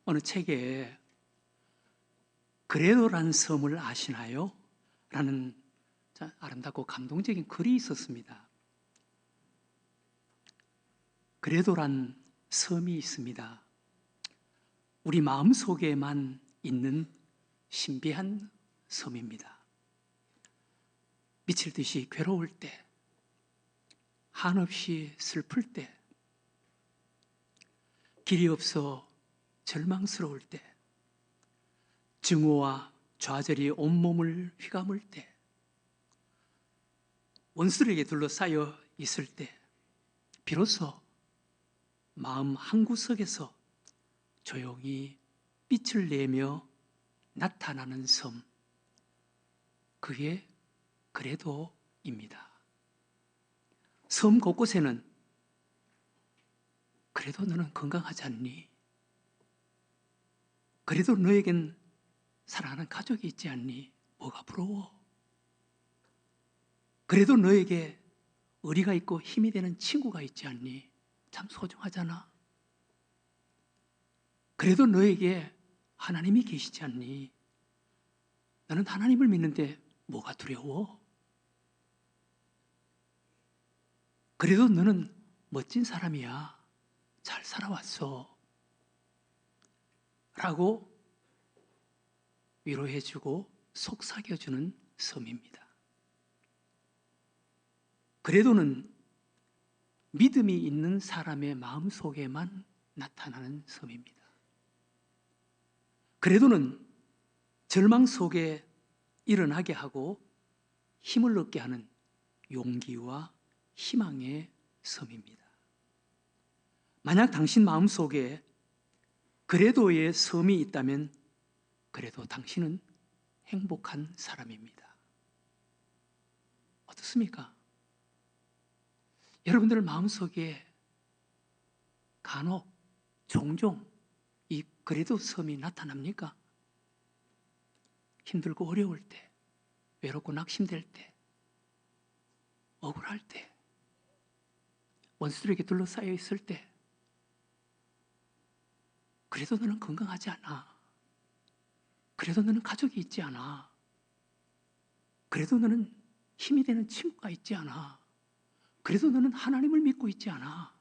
어느 책에 그레도라는 섬을 아시나요? 라는 아름답고 감동적인 글이 있었습니다. 그레도란 섬이 있습니다. 우리 마음속에만 있는 신비한 섬입니다. 미칠 듯이 괴로울 때, 한없이 슬플 때, 길이 없어 절망스러울 때, 증오와 좌절이 온몸을 휘감을 때, 원수들에게 둘러싸여 있을 때, 비로소 마음 한구석에서 조용히 빛을 내며 나타나는 섬, 그게 그레도입니다. 섬 곳곳에는 그래도 너는 건강하지 않니? 그래도 너에겐 사랑하는 가족이 있지 않니? 뭐가 부러워? 그래도 너에게 의리가 있고 힘이 되는 친구가 있지 않니? 참 소중하잖아. 그래도 너에게 하나님이 계시지 않니? 나는 하나님을 믿는데 뭐가 두려워? 그래도 너는 멋진 사람이야. 잘 살아왔어. 라고 위로해주고 속삭여주는 섬입니다. 그래도는 믿음이 있는 사람의 마음속에만 나타나는 섬입니다. 그래도는 절망 속에 일어나게 하고 힘을 얻게 하는 용기와 희망의 섬입니다. 만약 당신 마음속에 그래도의 섬이 있다면 그래도 당신은 행복한 사람입니다. 어떻습니까? 여러분들 마음속에 간혹 종종 이 그래도 섬이 나타납니까? 힘들고 어려울 때, 외롭고 낙심될 때, 억울할 때, 원수들에게 둘러싸여 있을 때, 그래도 너는 건강하지 않아. 그래도 너는 가족이 있지 않아. 그래도 너는 힘이 되는 친구가 있지 않아. 그래도 너는 하나님을 믿고 있지 않아.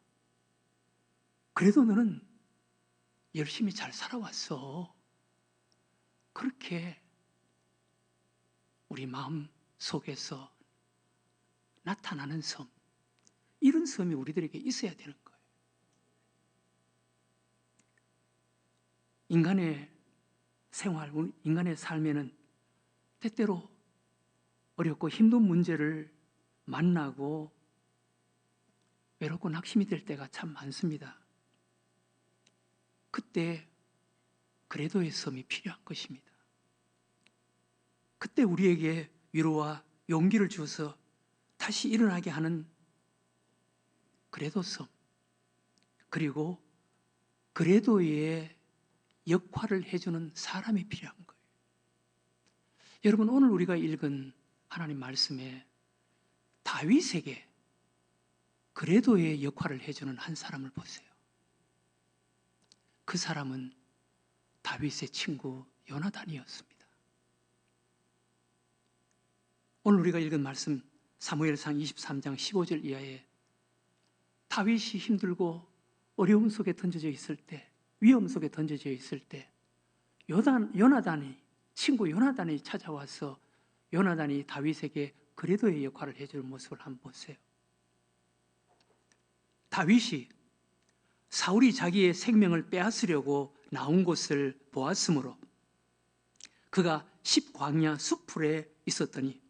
그래도 너는 열심히 잘 살아왔어. 그렇게 우리 마음 속에서 나타나는 섬, 이런 섬이 우리들에게 있어야 되는 거예요. 인간의 생활, 인간의 삶에는 때때로 어렵고 힘든 문제를 만나고 외롭고 낙심이 될 때가 참 많습니다. 그때 그래도의 섬이 필요한 것입니다. 그때 우리에게 위로와 용기를 주어서 다시 일어나게 하는 그래도 섬, 그리고 그래도의 역할을 해주는 사람이 필요한 거예요. 여러분, 오늘 우리가 읽은 하나님 말씀에 다윗에게 그래도의 역할을 해주는 한 사람을 보세요. 그 사람은 다윗의 친구 요나단이었습니다. 오늘 우리가 읽은 말씀 사무엘상 23장 15절 이하에 다윗이 힘들고 어려움 속에 던져져 있을 때, 위험 속에 던져져 있을 때 요나단이, 친구 요나단이 찾아와서 요나단이 다윗에게 그래도의 역할을 해주는 모습을 한번 보세요. 다윗이 사울이 자기의 생명을 빼앗으려고 나온 곳을 보았으므로 그가 십광야 숲풀에 있었더니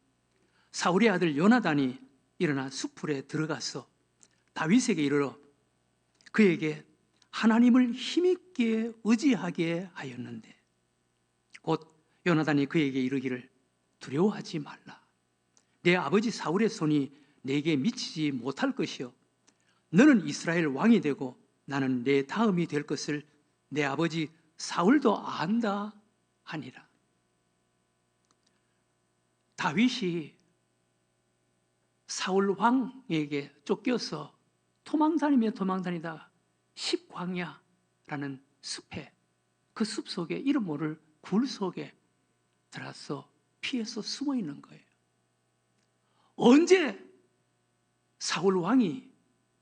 사울의 아들 요나단이 일어나 숲풀에 들어가서 다윗에게 이르러 그에게 하나님을 힘있게 의지하게 하였는데 곧 요나단이 그에게 이르기를 두려워하지 말라. 내 아버지 사울의 손이 내게 미치지 못할 것이요 너는 이스라엘 왕이 되고 나는 내 다음이 될 것을 내 아버지 사울도 안다 하니라. 다윗이 사울 왕에게 쫓겨서 도망다니다 십광야라는 숲에 그 숲속에 이름 모를 굴 속에 들어서 피해서 숨어 있는 거예요. 언제 사울 왕이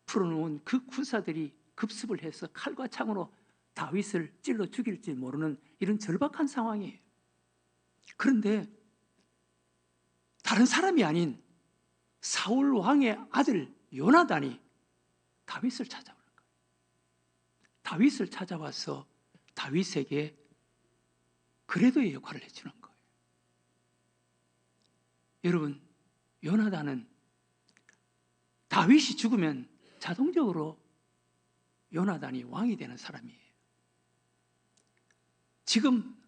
풀어놓은 그 군사들이 급습을 해서 칼과 창으로 다윗을 찔러 죽일지 모르는 이런 절박한 상황이에요. 그런데 다른 사람이 아닌 사울 왕의 아들 요나단이 다윗을 찾아오는 거예요. 다윗을 찾아와서 다윗에게 그래도의 역할을 해주는 거예요. 여러분, 요나단은 다윗이 죽으면 자동적으로 요나단이 왕이 되는 사람이에요. 지금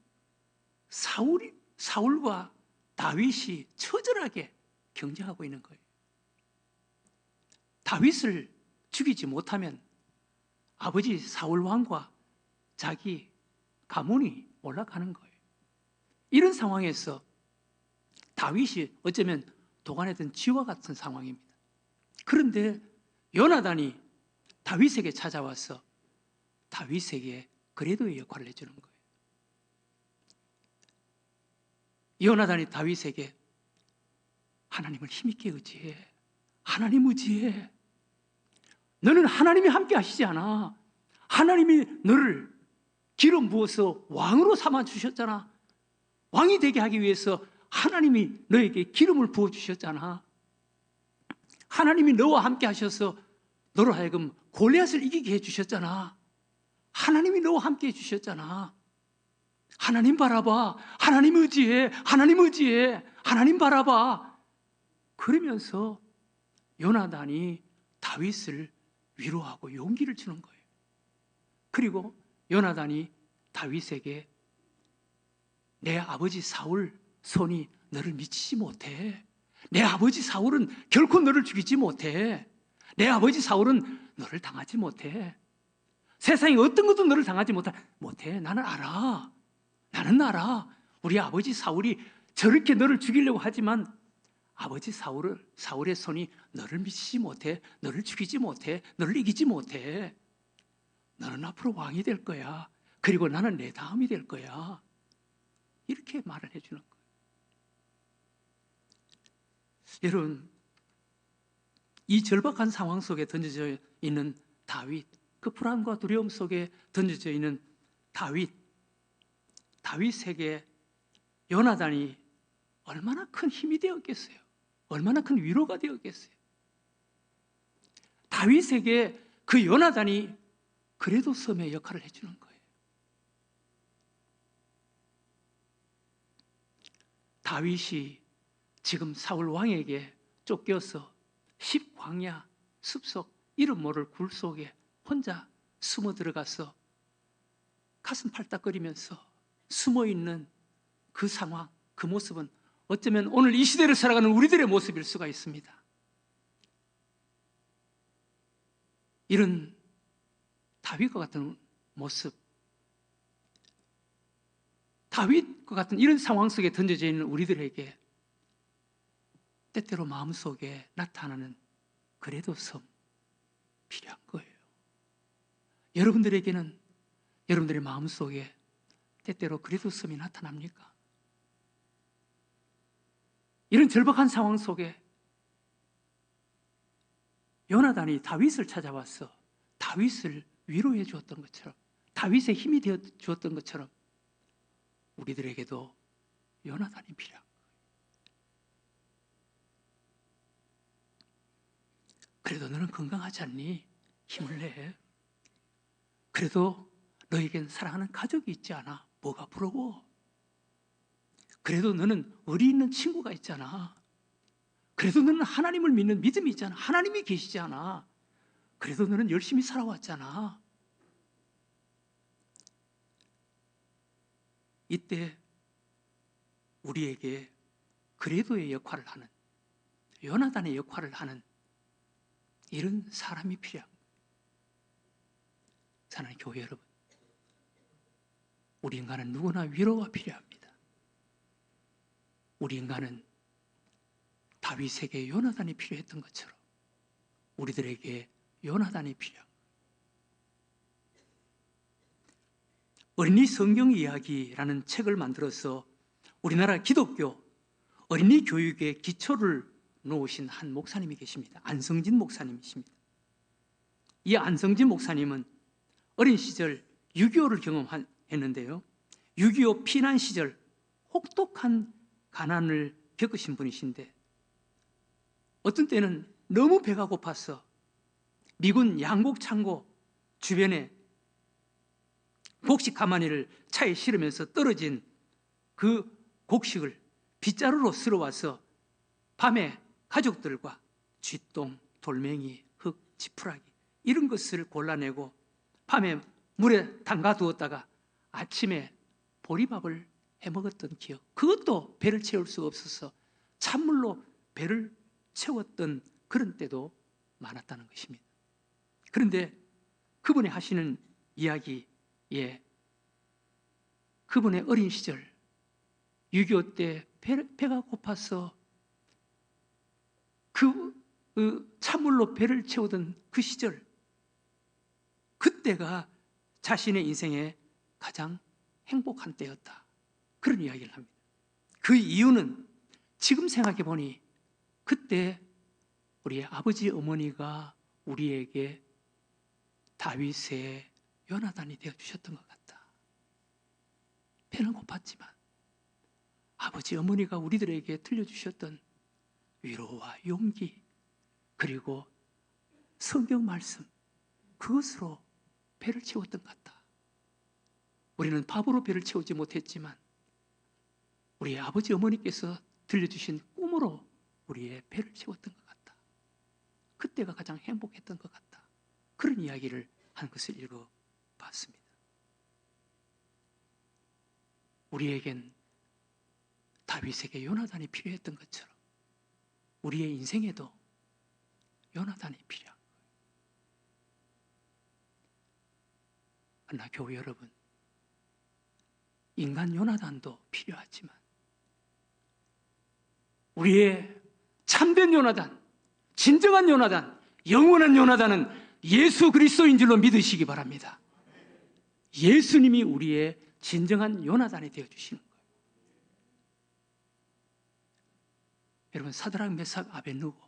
사울과 다윗이 처절하게 경쟁하고 있는 거예요. 다윗을 죽이지 못하면 아버지 사울 왕과 자기 가문이 올라가는 거예요. 이런 상황에서 다윗이 어쩌면 도관에 든 쥐와 같은 상황입니다. 그런데 요나단이 다윗에게 찾아와서 다윗에게 그래도의 역할을 해주는 거예요. 요나단이 다윗에게 하나님을 힘있게 의지해. 하나님 의지해. 너는 하나님이 함께 하시지 않아. 하나님이 너를 기름 부어서 왕으로 삼아 주셨잖아. 왕이 되게 하기 위해서 하나님이 너에게 기름을 부어 주셨잖아. 하나님이 너와 함께 하셔서 너로 하여금 골리앗을 이기게 해주셨잖아. 하나님이 너와 함께 해주셨잖아. 하나님 바라봐. 하나님 의지해. 하나님 의지해. 하나님 바라봐. 그러면서 요나단이 다윗을 위로하고 용기를 주는 거예요. 그리고 요나단이 다윗에게 내 아버지 사울 손이 너를 미치지 못해. 내 아버지 사울은 결코 너를 죽이지 못해. 내 아버지 사울은 너를 당하지 못해. 세상에 어떤 것도 너를 당하지 못해. 나는 알아. 나는 알아. 우리 아버지 사울이 저렇게 너를 죽이려고 하지만 아버지 사울의 손이 너를 미치지 못해. 너를 죽이지 못해. 너를 이기지 못해. 너는 앞으로 왕이 될 거야. 그리고 나는 내 다음이 될 거야. 이렇게 말을 해주는 거예요. 여러분, 이 절박한 상황 속에 던져져 있는 다윗, 그 불안과 두려움 속에 던져져 있는 다윗에게 요나단이 얼마나 큰 힘이 되었겠어요? 얼마나 큰 위로가 되었겠어요? 다윗에게 그 요나단이 그래도 섬의 역할을 해주는 거예요. 다윗이 지금 사울 왕에게 쫓겨서 십광야 숲속 이름 모를 굴 속에 혼자 숨어 들어가서 가슴 팔딱거리면서 숨어 있는 그 상황, 그 모습은 어쩌면 오늘 이 시대를 살아가는 우리들의 모습일 수가 있습니다. 이런 다윗과 같은 모습, 다윗과 같은 이런 상황 속에 던져져 있는 우리들에게 때때로 마음속에 나타나는 그래도 섬 필요한 거예요. 여러분들에게는 여러분들의 마음속에 때때로 그래도 섬이 나타납니까? 이런 절박한 상황 속에 요나단이 다윗을 찾아와서 다윗을 위로해 주었던 것처럼, 다윗의 힘이 되어 주었던 것처럼 우리들에게도 요나단이 필요한 거예요. 그래도 너는 건강하지 않니? 힘을 내. 그래도 너에겐 사랑하는 가족이 있지 않아? 뭐가 부러워? 그래도 너는 의리 있는 친구가 있잖아. 그래도 너는 하나님을 믿는 믿음이 있잖아. 하나님이 계시지 않아. 그래도 너는 열심히 살아왔잖아. 이때 우리에게 그래도의 역할을 하는, 요나단의 역할을 하는 이런 사람이 필요한 거예요. 사랑하는 교회 여러분, 우리 인간은 누구나 위로가 필요합니다. 우리 인간은 다윗에게 요나단이 필요했던 것처럼 우리들에게 요나단이 필요한 거예요. 어린이 성경 이야기라는 책을 만들어서 우리나라 기독교 어린이 교육의 기초를 놓으신 한 목사님이 계십니다. 안성진 목사님이십니다. 이 안성진 목사님은 어린 시절 6.25를 경험했는데요. 6.25 피난 시절 혹독한 가난을 겪으신 분이신데 어떤 때는 너무 배가 고파서 미군 양곡 창고 주변에 곡식 가마니를 차에 실으면서 떨어진 그 곡식을 빗자루로 쓸어와서 밤에 가족들과 쥐똥, 돌멩이, 흙, 지푸라기 이런 것을 골라내고 밤에 물에 담가 두었다가 아침에 보리밥을 해먹었던 기억, 그것도 배를 채울 수가 없어서 찬물로 배를 채웠던 그런 때도 많았다는 것입니다. 그런데 그분이 하시는 이야기에 그분의 어린 시절 6.25 때 배가 고파서 그 찬물로 배를 채우던 그 시절, 그때가 자신의 인생에 가장 행복한 때였다, 그런 이야기를 합니다. 그 이유는 지금 생각해 보니 그때 우리의 아버지 어머니가 우리에게 다윗의 요나단이 되어주셨던 것 같다. 배는 고팠지만 아버지 어머니가 우리들에게 들려주셨던 위로와 용기, 그리고 성경 말씀, 그것으로 배를 채웠던 것 같다. 우리는 밥으로 배를 채우지 못했지만 우리의 아버지 어머니께서 들려주신 꿈으로 우리의 배를 채웠던 것 같다. 그때가 가장 행복했던 것 같다. 그런 이야기를 한 것을 읽어봤습니다. 우리에겐 다윗에게 요나단이 필요했던 것처럼 우리의 인생에도 요나단이 필요한 거예요. 그러나 교회 여러분, 인간 요나단도 필요하지만 우리의 참된 요나단, 진정한 요나단, 영원한 요나단은 예수 그리스도인 줄로 믿으시기 바랍니다. 예수님이 우리의 진정한 요나단이 되어주시는 거예요. 여러분, 사드락, 메삭, 아벳느고,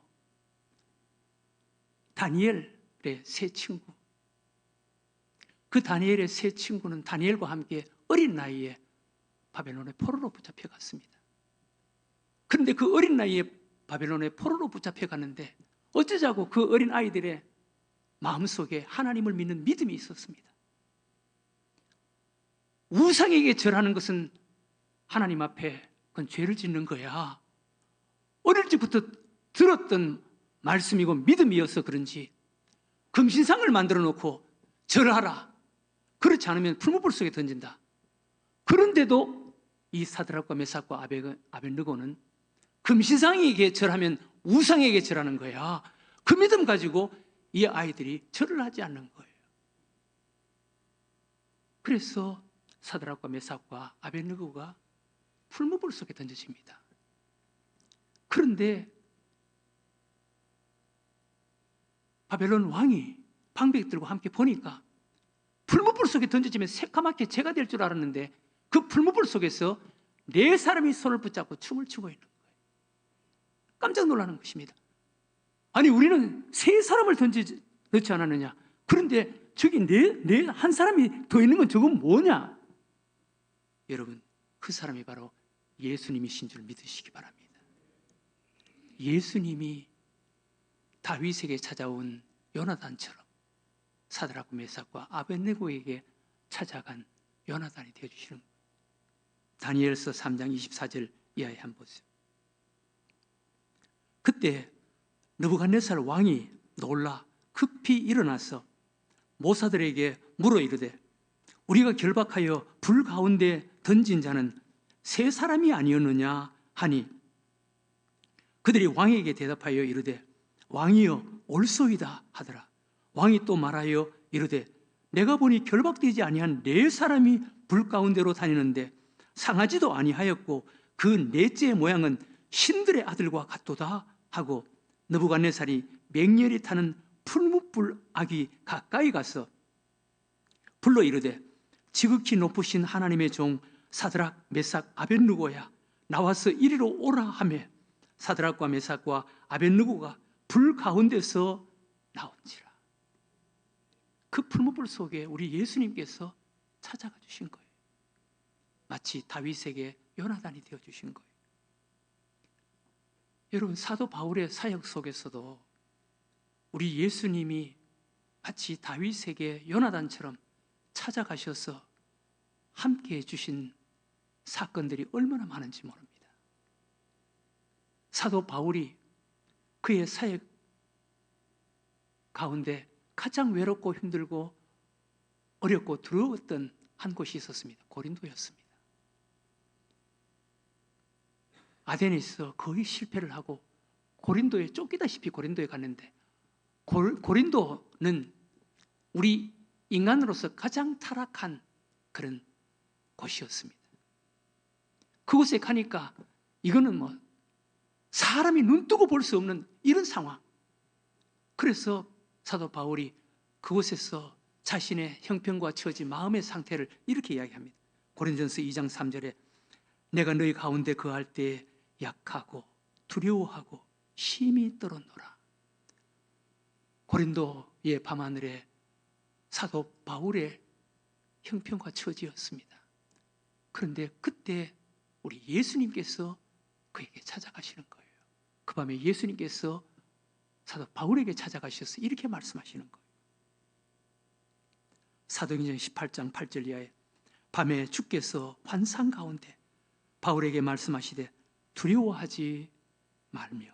다니엘의 세 친구, 그 다니엘의 세 친구는 다니엘과 함께 어린 나이에 바벨론의 포로로 붙잡혀 갔습니다. 그런데 그 어린 나이에 바벨론의 포로로 붙잡혀 갔는데 어쩌자고 그 어린 아이들의 마음속에 하나님을 믿는 믿음이 있었습니다. 우상에게 절하는 것은 하나님 앞에 그건 죄를 짓는 거야. 어릴 적부터 들었던 말씀이고 믿음이어서 그런지 금신상을 만들어 놓고 절하라, 그렇지 않으면 풀무불 속에 던진다. 그런데도 이 사드락과 메삭과 아벳느고는 금신상에게 절하면 우상에게 절하는 거야. 그 믿음 가지고 이 아이들이 절을 하지 않는 거예요. 그래서 사드락과 메삭과 아벳느고가 풀무불 속에 던져집니다. 그런데 바벨론 왕이 방백들과 함께 보니까 풀무불 속에 던져지면 새까맣게 재가 될 줄 알았는데 그 풀무불 속에서 네 사람이 손을 붙잡고 춤을 추고 있는 거예요. 깜짝 놀라는 것입니다. 아니, 우리는 세 사람을 넣지 않았느냐? 그런데 저기 한 사람이 더 있는 건 저건 뭐냐? 여러분, 그 사람이 바로 예수님이신 줄 믿으시기 바랍니다. 예수님이 다윗에게 찾아온 요나단처럼 사드락과 메삭과 아벳느고에게 찾아간 요나단이 되어주시는 거예요. 다니엘서 3장 24절 이하에 한번 보세요. 그때 느부갓네살 왕이 놀라 급히 일어나서 모사들에게 물어 이르되 우리가 결박하여 불 가운데 던진 자는 세 사람이 아니었느냐 하니 그들이 왕에게 대답하여 이르되 왕이여 옳소이다 하더라. 왕이 또 말하여 이르되 내가 보니 결박되지 아니한 네 사람이 불 가운데로 다니는데 상하지도 아니하였고 그 넷째의 모양은 신들의 아들과 같도다 하고 느부갓네살이 맹렬히 타는 풀무불 악이 가까이 가서 불러 이르되 지극히 높으신 하나님의 종 사드락, 메삭, 아벳느고야 나와서 이리로 오라 하며 사드락과 메삭과 아벳느고가 불 가운데서 나온지라. 그 풀무불 속에 우리 예수님께서 찾아가 주신 거예요. 마치 다윗에게 요나단이 되어 주신 거예요. 여러분, 사도 바울의 사역 속에서도 우리 예수님이 마치 다윗에게 요나단처럼 찾아가셔서 함께해 주신 사건들이 얼마나 많은지 모릅니다. 사도 바울이 그의 사역 가운데 가장 외롭고 힘들고 어렵고 두려웠던 한 곳이 있었습니다. 고린도였습니다. 아데네에서 거의 실패를 하고 고린도에 쫓기다시피 고린도에 갔는데, 고린도는 우리 인간으로서 가장 타락한 그런 곳이었습니다. 그곳에 가니까 이거는 사람이 눈 뜨고 볼 수 없는 이런 상황. 그래서 사도 바울이 그곳에서 자신의 형편과 처지, 마음의 상태를 이렇게 이야기합니다. 고린도전서 2장 3절에 내가 너희 가운데 거할 때에 약하고 두려워하고 심히 떨었노라. 고린도의 밤하늘에 사도 바울의 형편과 처지였습니다. 그런데 그때 우리 예수님께서 그에게 찾아가시는 거예요. 그 밤에 예수님께서 사도 바울에게 찾아가셔서 이렇게 말씀하시는 거예요. 사도행전 18장 8절 이하에 밤에 주께서 환상 가운데 바울에게 말씀하시되 두려워하지 말며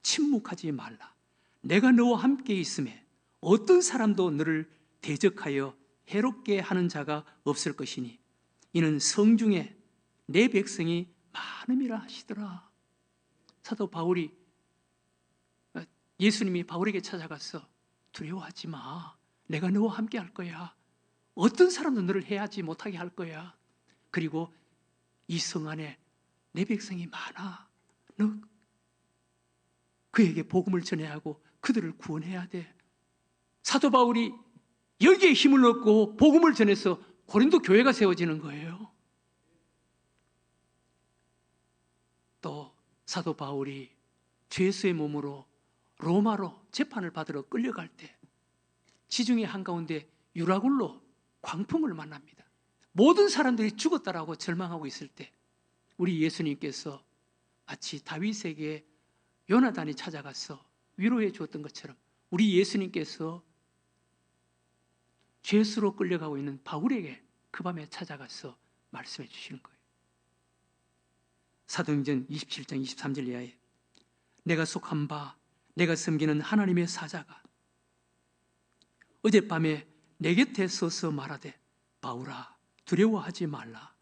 침묵하지 말라. 내가 너와 함께 있음에 어떤 사람도 너를 대적하여 해롭게 하는 자가 없을 것이니 이는 성중에 내 백성이 많음이라 하시더라. 사도 바울이, 예수님이 바울에게 찾아가서 두려워하지 마. 내가 너와 함께 할 거야. 어떤 사람도 너를 해하지 못하게 할 거야. 그리고 이 성 안에 내 백성이 많아. 너 그에게 복음을 전해야 하고 그들을 구원해야 돼. 사도 바울이 여기에 힘을 얻고 복음을 전해서 고린도 교회가 세워지는 거예요. 또 사도 바울이 죄수의 몸으로 로마로 재판을 받으러 끌려갈 때 지중해 한가운데 유라굴로 광풍을 만납니다. 모든 사람들이 죽었다라고 절망하고 있을 때 우리 예수님께서 마치 다윗에게 요나단이 찾아가서 위로해 주었던 것처럼 우리 예수님께서 죄수로 끌려가고 있는 바울에게 그 밤에 찾아가서 말씀해 주시는 거예요. 사도행전 27장 23절 이하에 내가 속한 바 내가 섬기는 하나님의 사자가 어젯밤에 내 곁에 서서 말하되 바울아 두려워하지 말라.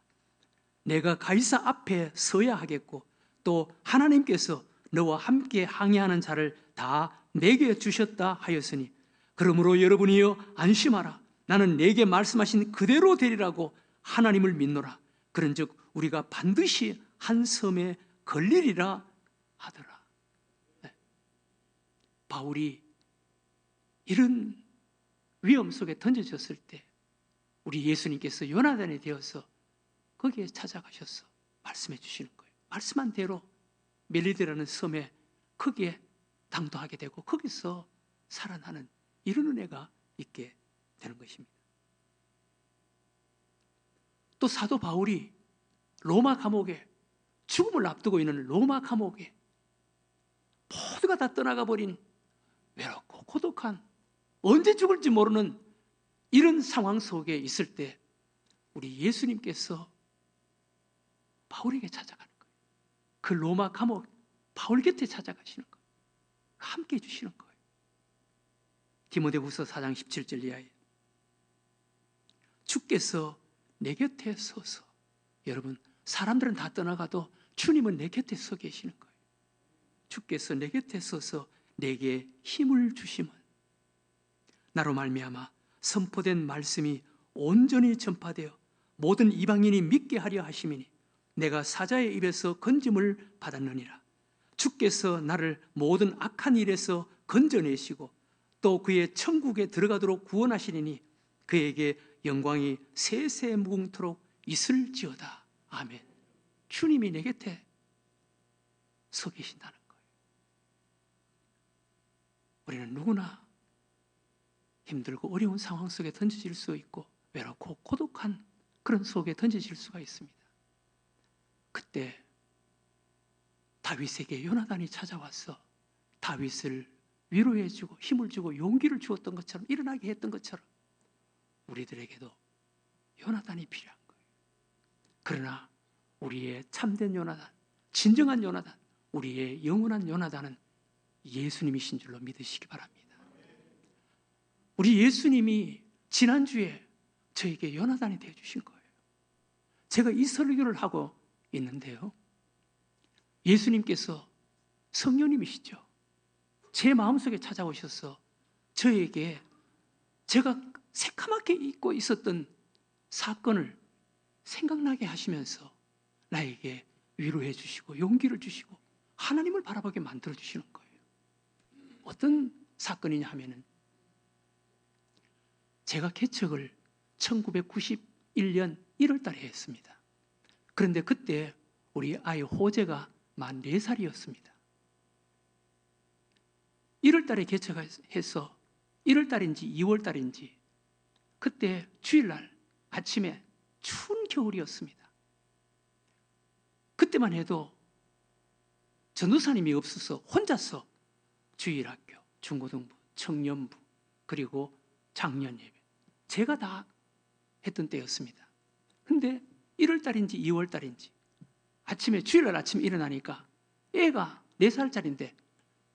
내가 가이사 앞에 서야 하겠고 또 하나님께서 너와 함께 항해하는 자를 다 내게 주셨다 하였으니 그러므로 여러분이여 안심하라. 나는 내게 말씀하신 그대로 되리라고 하나님을 믿노라. 그런즉 우리가 반드시 한 섬에 걸리리라 하더라. 네. 바울이 이런 위험 속에 던져졌을 때 우리 예수님께서 요나단이 되어서 거기에 찾아가셔서 말씀해 주시는 거예요. 말씀한 대로 멜리드라는 섬에 거기에 당도하게 되고 거기서 살아나는 이런 은혜가 있게 되는 것입니다. 또 사도 바울이 로마 감옥에 죽음을 앞두고 있는 로마 감옥에 모두가 다 떠나가 버린 외롭고 고독한 언제 죽을지 모르는 이런 상황 속에 있을 때 우리 예수님께서 바울에게 찾아가는 거예요. 그 로마 감옥 바울 곁에 찾아가시는 거예요. 함께 해주시는 거예요. 디모데후서 4장 17절 이하에 주께서 내 곁에 서서, 여러분 사람들은 다 떠나가도 주님은 내 곁에 서 계시는 거예요. 주께서 내 곁에 서서 내게 힘을 주심은 나로 말미암아 선포된 말씀이 온전히 전파되어 모든 이방인이 믿게 하려 하심이니 내가 사자의 입에서 건짐을 받았느니라. 주께서 나를 모든 악한 일에서 건져내시고 또 그의 천국에 들어가도록 구원하시리니 그에게 영광이 세세 무궁토록 있을지어다. 아멘. 주님이 내 곁에 서 계신다는 거예요. 우리는 누구나 힘들고 어려운 상황 속에 던져질 수 있고 외롭고 고독한 그런 속에 던져질 수가 있습니다. 그때 다윗에게 요나단이 찾아와서 다윗을 위로해주고 힘을 주고 용기를 주었던 것처럼, 일어나게 했던 것처럼 우리들에게도 요나단이 필요한 거예요. 그러나 우리의 참된 요나단, 진정한 요나단, 우리의 영원한 요나단은 예수님이신 줄로 믿으시기 바랍니다. 우리 예수님이 지난주에 저에게 요나단이 되어주신 거예요. 제가 이 설교를 하고 있는데요, 예수님께서 성령님이시죠. 제 마음속에 찾아오셔서 저에게 제가 새카맣게 잊고 있었던 사건을 생각나게 하시면서 나에게 위로해 주시고 용기를 주시고 하나님을 바라보게 만들어 주시는 거예요. 어떤 사건이냐 하면은, 제가 개척을 1991년 1월 달에 했습니다. 그런데 그때 우리 아이 호재가 만 4살이었습니다. 1월 달에 개척해서 1월 달인지 2월 달인지 그때 주일날 아침에 추운 겨울이었습니다. 그때만 해도 전도사님이 없어서 혼자서 주일학교, 중고등부, 청년부, 그리고 장년 예배 제가 다 했던 때였습니다. 근데 1월 달인지 2월 달인지 아침에, 주일날 아침에 일어나니까 애가 4살짜리인데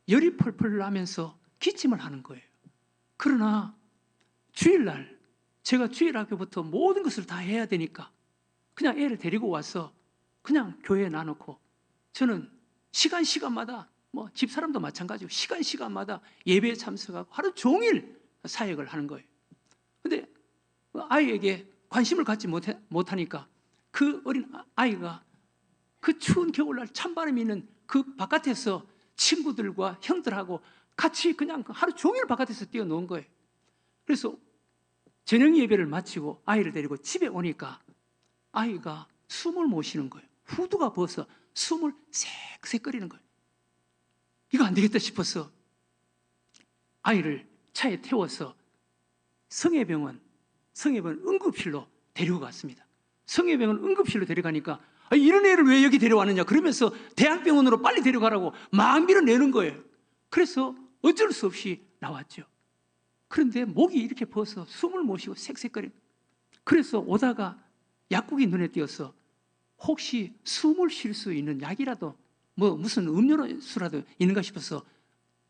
열이 펄펄 나면서 기침을 하는 거예요. 그러나 주일날 제가 주일학교부터 모든 것을 다 해야 되니까 그냥 애를 데리고 와서 그냥 교회에 놔놓고, 저는 시간마다 뭐 집사람도 마찬가지고 시간마다 예배에 참석하고 하루 종일 사역을 하는 거예요. 근데 아이에게 관심을 갖지 못하니까 그 어린 아이가 그 추운 겨울날 찬바람이 있는 그 바깥에서 친구들과 형들하고 같이 그냥 하루 종일 바깥에서 뛰어노는 거예요. 그래서 저녁 예배를 마치고 아이를 데리고 집에 오니까 아이가 숨을 못 쉬는 거예요. 후두가 벗어 숨을 쌕쌕거리는 거예요. 이거 안 되겠다 싶어서 아이를 차에 태워서 성해병원 응급실로 데리고 갔습니다. 성해병원 응급실로 데려가니까 이런 애를 왜 여기 데려왔느냐 그러면서 대학병원으로 빨리 데려가라고 막 밀어내는 거예요. 그래서 어쩔 수 없이 나왔죠. 그런데 목이 이렇게 벗어 숨을 못 쉬고 색색거리는, 그래서 오다가 약국이 눈에 띄어서 혹시 숨을 쉴 수 있는 약이라도 뭐 무슨 음료수라도 있는가 싶어서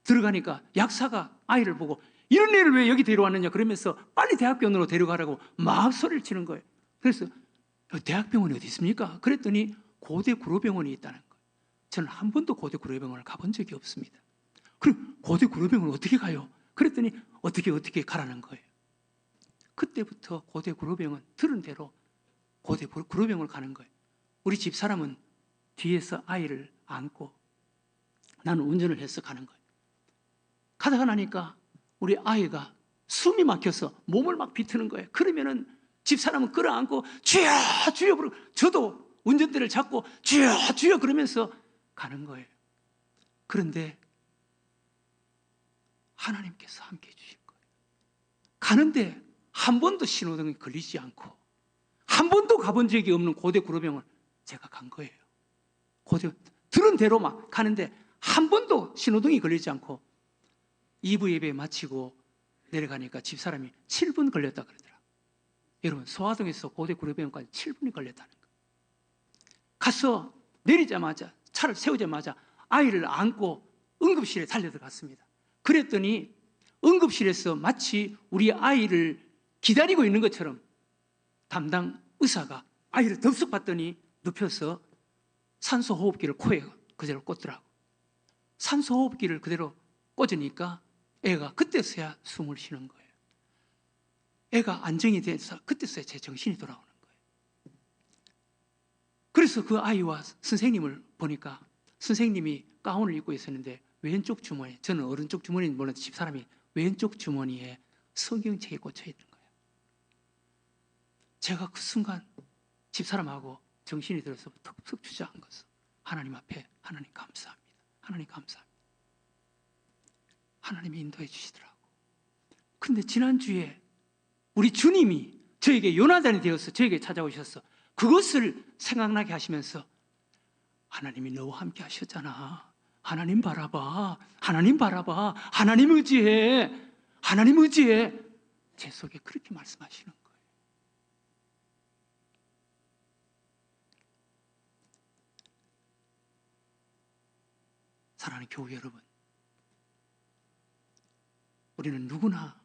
들어가니까 약사가 아이를 보고 이런 애를 왜 여기 데려왔느냐 그러면서 빨리 대학병원으로 데려가라고 막 소리를 치는 거예요. 그래서 대학병원이 어디 있습니까? 그랬더니 고대구로병원이 있다는 거예요. 저는 한 번도 고대구로병원을 가본 적이 없습니다. 그럼 고대구로병원 어떻게 가요? 그랬더니 어떻게 가라는 거예요. 그때부터 고대구로병원 들은 대로 고대구로병원을 가는 거예요. 우리 집사람은 뒤에서 아이를 안고 나는 운전을 해서 가는 거예요. 가다가 나니까 우리 아이가 숨이 막혀서 몸을 막 비트는 거예요. 그러면은 집사람은 끌어안고 주여 주여 부르고 저도 운전대를 잡고 주여 주여 그러면서 가는 거예요. 그런데 하나님께서 함께 해주신 거예요. 가는데 한 번도 신호등이 걸리지 않고 한 번도 가본 적이 없는 고대구로병원 제가 간 거예요. 들은 대로 막 가는데 한 번도 신호등이 걸리지 않고 2부 예배 마치고 내려가니까 집사람이 7분 걸렸다 그러더라고요. 여러분, 소화동에서 고대구로병원까지 7분이 걸렸다는 거예요. 가서 내리자마자 차를 세우자마자 아이를 안고 응급실에 달려들어갔습니다. 그랬더니 응급실에서 마치 우리 아이를 기다리고 있는 것처럼 담당 의사가 아이를 덥석 봤더니 눕혀서 산소호흡기를 코에 그대로 꽂더라고. 산소호흡기를 그대로 꽂으니까 애가 그때서야 숨을 쉬는 거예요. 애가 안정이 돼서 그때서야 제 정신이 돌아오는 거예요. 그래서 그 아이와 선생님을 보니까 선생님이 가운을 입고 있었는데 왼쪽 주머니, 저는 오른쪽 주머니는 몰랐는데 집사람이 왼쪽 주머니에 성경책이 꽂혀 있는 거예요. 제가 그 순간 집사람하고 정신이 들어서 턱턱 주저앉은 것은 하나님 앞에 하나님 감사합니다. 하나님 감사합니다. 하나님이 인도해 주시더라고. 근데 지난주에 우리 주님이 저에게 요나단이 되어서 저에게 찾아오셔서 그것을 생각나게 하시면서 하나님이 너와 함께 하셨잖아. 하나님 바라봐. 하나님 바라봐. 하나님 의지해. 하나님 의지해. 제 속에 그렇게 말씀하시는 거예요. 사랑하는 교우 여러분, 우리는 누구나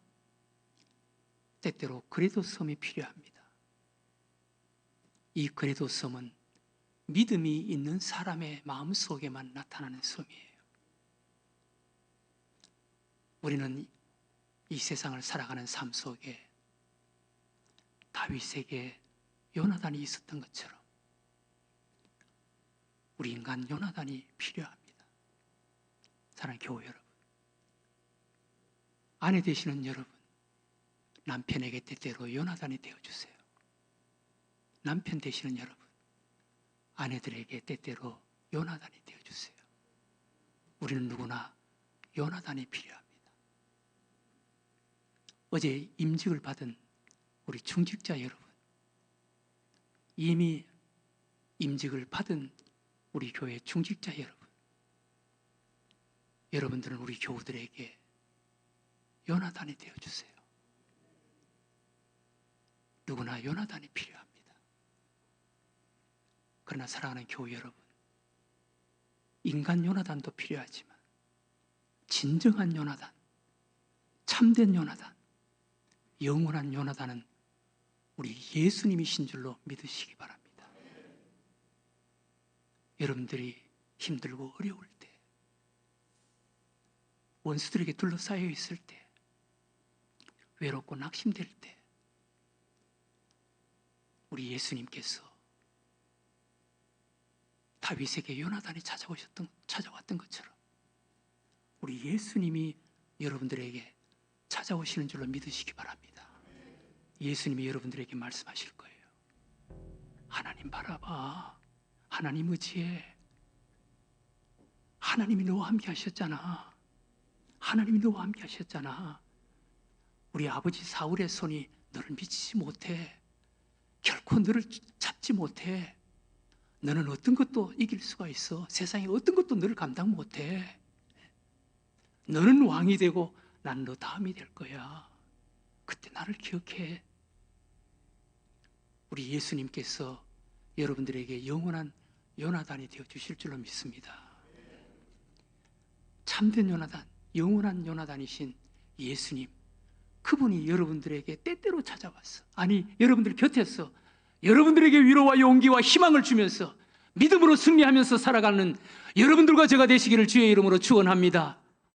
때때로 그래도 섬이 필요합니다. 이 그래도 섬은 믿음이 있는 사람의 마음속에만 나타나는 섬이에요. 우리는 이 세상을 살아가는 삶 속에 다윗에게 요나단이 있었던 것처럼 우리 인간 요나단이 필요합니다. 사랑하는 교우 여러분, 아내 되시는 여러분, 남편에게 때때로 요나단이 되어주세요. 남편 되시는 여러분, 아내들에게 때때로 요나단이 되어주세요. 우리는 누구나 요나단이 필요합니다. 어제 임직을 받은 우리 중직자 여러분, 이미 임직을 받은 우리 교회 중직자 여러분, 여러분들은 우리 교우들에게 요나단이 되어주세요. 누구나 요나단이 필요합니다. 그러나 사랑하는 교우 여러분, 인간 요나단도 필요하지만 진정한 요나단, 참된 요나단, 영원한 요나단은 우리 예수님이신 줄로 믿으시기 바랍니다. 여러분들이 힘들고 어려울 때, 원수들에게 둘러싸여 있을 때, 외롭고 낙심될 때, 우리 예수님께서 다윗에게 요나단이 찾아왔던 것처럼 우리 예수님이 여러분들에게 찾아오시는 줄로 믿으시기 바랍니다. 예수님이 여러분들에게 말씀하실 거예요. 하나님 바라봐. 하나님 의지해. 하나님이 너와 함께 하셨잖아. 하나님이 너와 함께 하셨잖아. 우리 아버지 사울의 손이 너를 미치지 못해. 결코 너를 잡지 못해. 너는 어떤 것도 이길 수가 있어. 세상에 어떤 것도 너를 감당 못해. 너는 왕이 되고 난 너 다음이 될 거야. 그때 나를 기억해. 우리 예수님께서 여러분들에게 영원한 요나단이 되어 주실 줄로 믿습니다. 참된 요나단, 영원한 요나단이신 예수님, 그분이 여러분들에게 때때로 찾아왔어. 아니, 여러분들 곁에서 여러분들에게 위로와 용기와 희망을 주면서 믿음으로 승리하면서 살아가는 여러분들과 제가 되시기를 주의 이름으로 축원합니다.